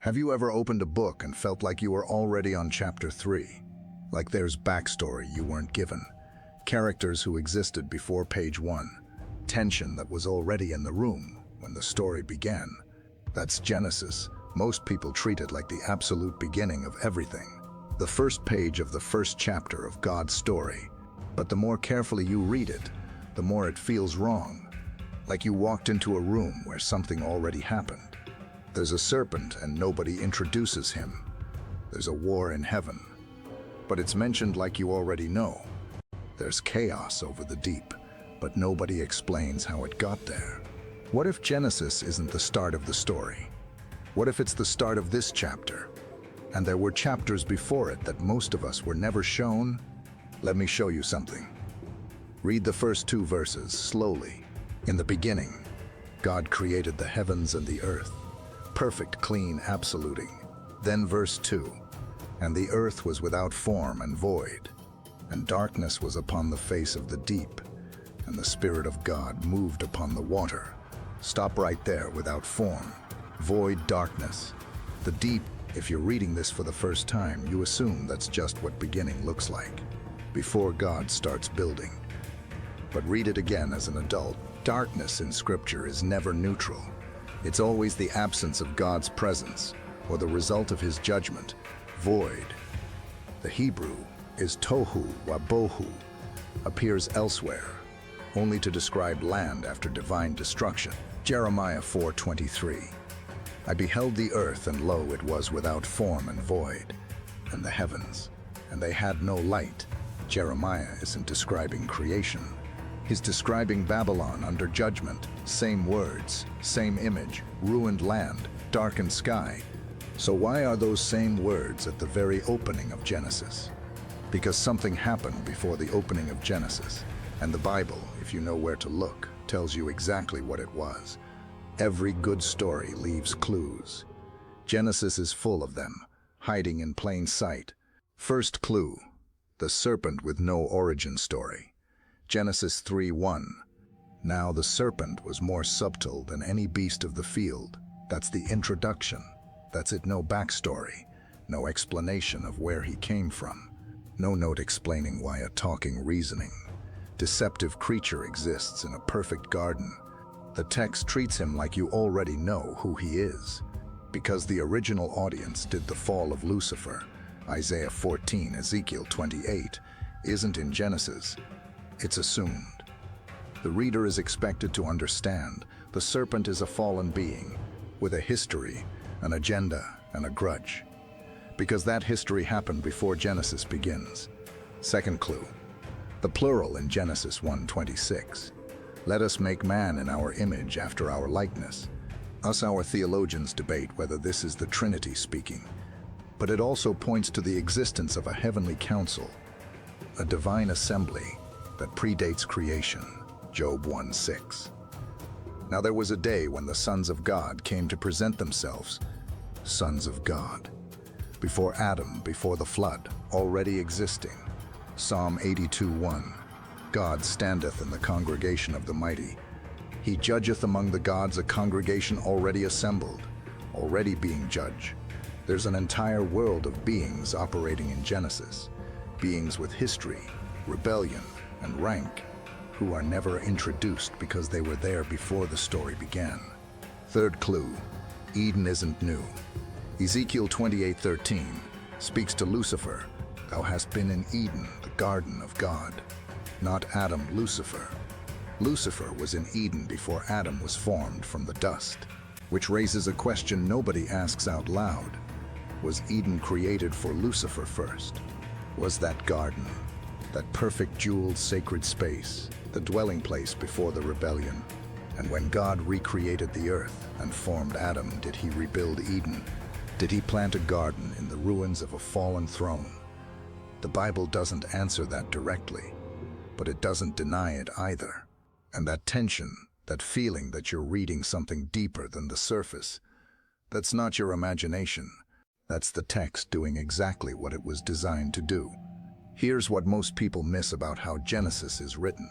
Have you ever opened a book and felt like you were already on chapter 3? Like there's backstory you weren't given, characters who existed before page 1, tension that was already in the room when the story began. That's Genesis. Most people treat it like the absolute beginning of everything, the first page of the first chapter of God's story. But the more carefully you read it, the more it feels wrong, like you walked into a room where something already happened. There's a serpent and nobody introduces him. There's a war in heaven, but it's mentioned like you already know. There's chaos over the deep, but nobody explains how it got there. What if Genesis isn't the start of the story? What if it's the start of this chapter, and there were chapters before it that most of us were never shown? Let me show you something. Read the first 2 verses slowly. In the beginning, God created the heavens and the earth. Perfect, clean, absoluting. Then verse 2, and the earth was without form and void, and darkness was upon the face of the deep, and the Spirit of God moved upon the water. Stop right there. Without form, void, darkness. The deep. If you're reading this for the first time, you assume that's just what beginning looks like, before God starts building. But read it again as an adult. Darkness in Scripture is never neutral. It's always the absence of God's presence, or the result of his judgment. Void. The Hebrew is tohu wabohu, appears elsewhere, only to describe land after divine destruction. Jeremiah 4:23. I beheld the earth, and lo, it was without form and void, and the heavens, and they had no light. Jeremiah isn't describing creation. He's describing Babylon under judgment. Same words, same image, ruined land, darkened sky. So why are those same words at the very opening of Genesis? Because something happened before the opening of Genesis. And the Bible, if you know where to look, tells you exactly what it was. Every good story leaves clues. Genesis is full of them, hiding in plain sight. First clue, the serpent with no origin story. Genesis 3:1. Now the serpent was more subtle than any beast of the field. That's the introduction. That's it. No backstory, no explanation of where he came from, no note explaining why a talking, reasoning, deceptive creature exists in a perfect garden. The text treats him like you already know who he is, because the original audience did the fall of Lucifer. Isaiah 14, Ezekiel 28, isn't in Genesis. It's assumed. The reader is expected to understand the serpent is a fallen being with a history, an agenda, and a grudge, because that history happened before Genesis begins. Second clue, the plural in Genesis 1:26. Let us make man in our image after our likeness. Our theologians debate whether this is the Trinity speaking, but it also points to the existence of a heavenly council, a divine assembly that predates creation. Job 1:6. Now there was a day when the sons of God came to present themselves, sons of God, before Adam, before the flood, already existing. Psalm 82:1. God standeth in the congregation of the mighty. He judgeth among the gods a congregation already assembled, already being judged. There's an entire world of beings operating in Genesis, beings with history, rebellion, and rank, who are never introduced because they were there before the story began. Third clue, Eden isn't new. Ezekiel 28:13 speaks to Lucifer. Thou hast been in Eden, the garden of God. Not Adam, Lucifer. Lucifer was in Eden before Adam was formed from the dust, which raises a question nobody asks out loud. Was Eden created for Lucifer first? Was that garden, that perfect jeweled sacred space, the dwelling place before the rebellion? And when God recreated the earth and formed Adam, did he rebuild Eden? Did he plant a garden in the ruins of a fallen throne? The Bible doesn't answer that directly, but it doesn't deny it either. And that tension, that feeling that you're reading something deeper than the surface, that's not your imagination. That's the text doing exactly what it was designed to do. Here's what most people miss about how Genesis is written.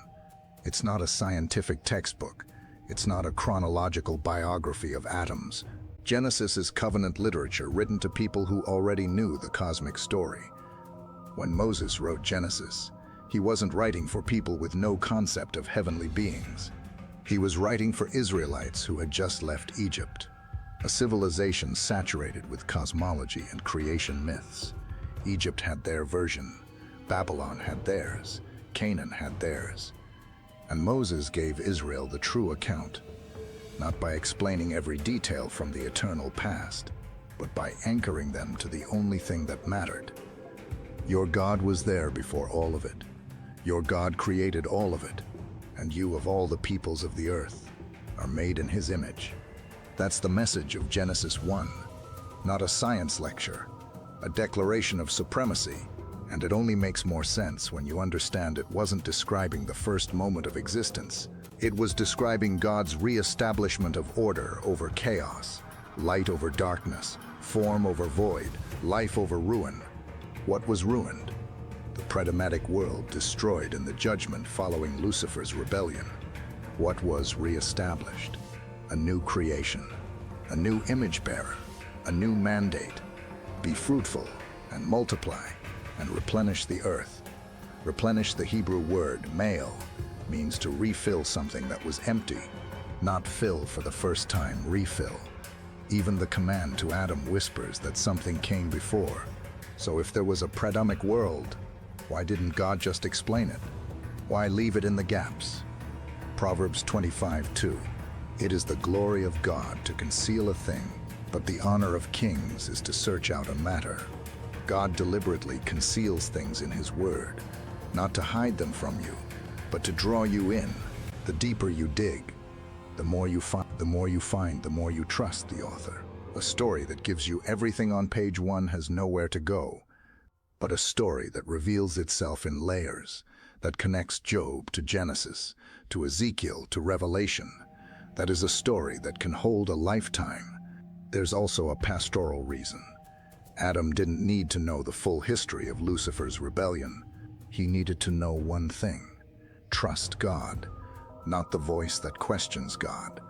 It's not a scientific textbook. It's not a chronological biography of atoms, Genesis is covenant literature written to people who already knew the cosmic story. When Moses wrote Genesis, he wasn't writing for people with no concept of heavenly beings. He was writing for Israelites who had just left Egypt, a civilization saturated with cosmology and creation myths. Egypt had their version, Babylon had theirs, Canaan had theirs. And Moses gave Israel the true account, not by explaining every detail from the eternal past, but by anchoring them to the only thing that mattered. Your God was there before all of it. Your God created all of it, and you of all the peoples of the earth are made in his image. That's the message of Genesis 1, not a science lecture, a declaration of supremacy, and it only makes more sense when you understand it wasn't describing the first moment of existence. It was describing God's re-establishment of order over chaos, light over darkness, form over void, life over ruin. What was ruined? The pre-Adamic world destroyed in the judgment following Lucifer's rebellion. What was re-established? A new creation, a new image bearer, a new mandate. Be fruitful and multiply and replenish the earth. Replenish, the Hebrew word male, means to refill something that was empty, not fill for the first time, refill. Even the command to Adam whispers that something came before. So if there was a pre-Adamic world, why didn't God just explain it? Why leave it in the gaps? Proverbs 25:2. It is the glory of God to conceal a thing, but the honor of kings is to search out a matter. God deliberately conceals things in his word, not to hide them from you, but to draw you in. The deeper you dig, the more you find, the more you trust the author. A story that gives you everything on page 1 has nowhere to go, but a story that reveals itself in layers, that connects Job to Genesis, to Ezekiel to Revelation. That is a story that can hold a lifetime. There's also a pastoral reason. Adam didn't need to know the full history of Lucifer's rebellion. He needed to know one thing: trust God, not the voice that questions God.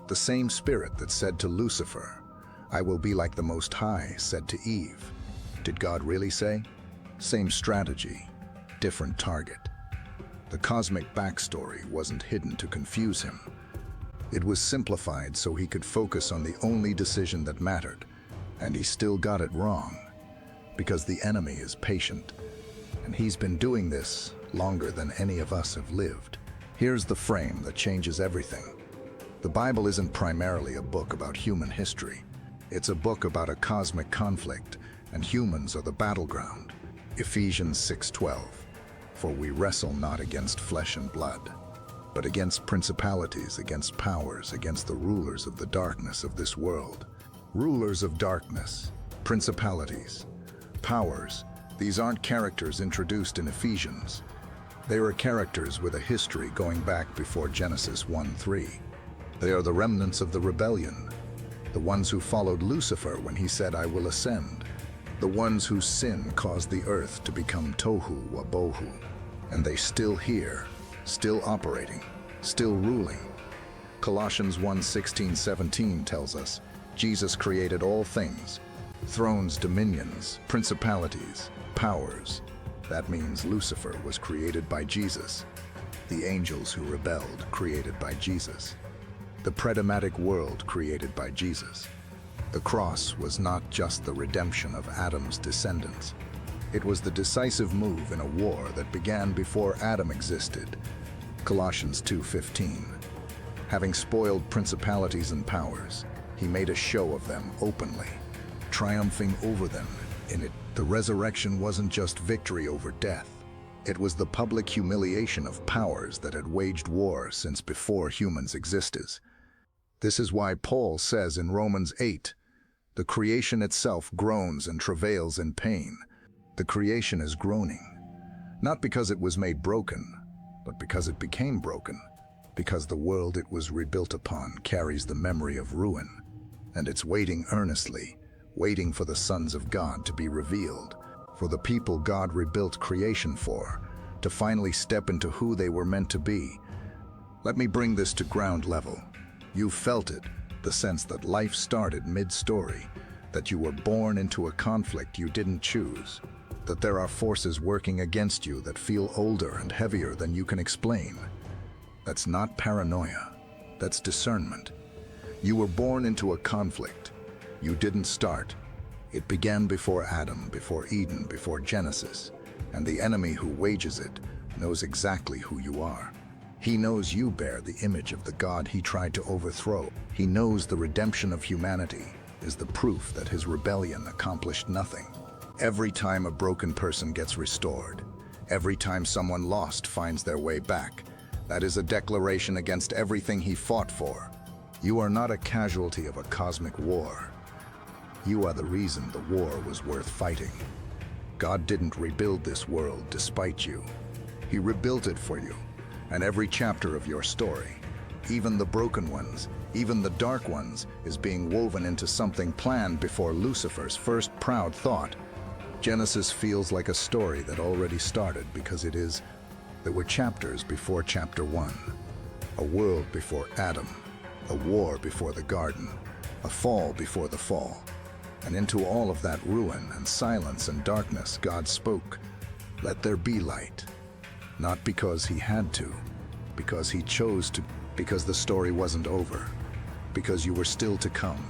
The same spirit that said to Lucifer, "I will be like the Most High," said to Eve. Did God really say? Same strategy, different target. The cosmic backstory wasn't hidden to confuse him. It was simplified so he could focus on the only decision that mattered, and he still got it wrong, because the enemy is patient, and he's been doing this longer than any of us have lived. Here's the frame that changes everything. The Bible isn't primarily a book about human history. It's a book about a cosmic conflict, and humans are the battleground. Ephesians 6:12, for we wrestle not against flesh and blood, but against principalities, against powers, against the rulers of the darkness of this world. Rulers of darkness, principalities, powers, these aren't characters introduced in Ephesians. They are characters with a history going back before Genesis 1:3. They are the remnants of the rebellion, the ones who followed Lucifer when he said, "I will ascend," the ones whose sin caused the earth to become tohu wabohu, and they still here, still operating, still ruling. Colossians 1:16-17 tells us, Jesus created all things, thrones, dominions, principalities, powers. That means Lucifer was created by Jesus. The angels who rebelled, created by Jesus. The pre-Adamic world created by Jesus. The cross was not just the redemption of Adam's descendants. It was the decisive move in a war that began before Adam existed. Colossians 2:15. Having spoiled principalities and powers, he made a show of them openly, triumphing over them in it. The resurrection wasn't just victory over death. It was the public humiliation of powers that had waged war since before humans existed. This is why Paul says in Romans 8, the creation itself groans and travails in pain. The creation is groaning, not because it was made broken, but because it became broken, because the world it was rebuilt upon carries the memory of ruin, and it's waiting earnestly, waiting for the sons of God to be revealed, for the people God rebuilt creation for, to finally step into who they were meant to be. Let me bring this to ground level. You've felt it. The sense that life started mid-story, that you were born into a conflict you didn't choose, that there are forces working against you that feel older and heavier than you can explain. That's not paranoia, that's discernment. You were born into a conflict. You didn't start. It began before Adam, before Eden, before Genesis, and the enemy who wages it knows exactly who you are. He knows you bear the image of the God he tried to overthrow. He knows the redemption of humanity is the proof that his rebellion accomplished nothing. Every time a broken person gets restored, every time someone lost finds their way back, that is a declaration against everything he fought for. You are not a casualty of a cosmic war. You are the reason the war was worth fighting. God didn't rebuild this world despite you. He rebuilt it for you, and every chapter of your story, even the broken ones, even the dark ones, is being woven into something planned before Lucifer's first proud thought. Genesis feels like a story that already started because it is. There were chapters before chapter 1, a world before Adam, a war before the garden, a fall before the fall. And into all of that ruin and silence and darkness, God spoke, "Let there be light." Not because he had to, because he chose to, because the story wasn't over, because you were still to come.